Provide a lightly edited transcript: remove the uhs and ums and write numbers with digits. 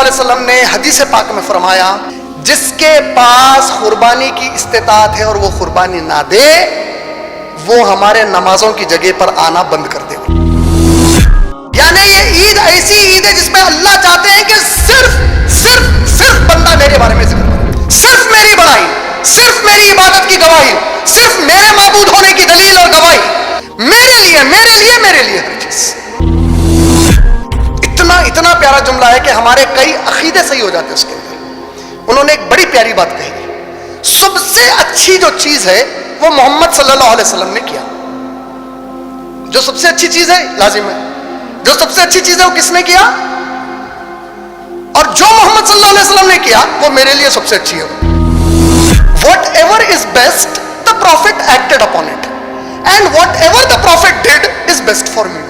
علیہ وسلم نے حدیث پاک میں فرمایا جس کے پاس قربانی کی استطاعت ہے اور وہ قربانی نہ دے وہ ہمارے نمازوں کی جگہ پر آنا بند کر دے. یعنی یہ عید ایسی عید ہے جس میں اللہ چاہتے ہیں کہ صرف بندہ میرے بارے میں ذکر کرے, صرف میری بڑائی, صرف میری عبادت کی گواہی, صرف میرے معبود ہونے کی دلیل اور گواہی, میرے لیے ہر چیز. اتنا پیارا جملہ ہے کہ ہمارے کئی عقیدے صحیح ہو جاتے ہیں اس کے اندر. انہوں نے ایک بڑی پیاری بات کہی, سب سے اچھی جو چیز ہے وہ محمد صلی اللہ علیہ وسلم نے کیا. جو سب سے اچھی چیز ہے لازم ہے, جو سب سے اچھی چیز ہے وہ کس نے کیا, اور جو محمد صلی اللہ علیہ وسلم نے کیا وہ میرے لیے سب سے اچھی ہے. Whatever is best, the Prophet acted upon it, and whatever the Prophet did is best for me.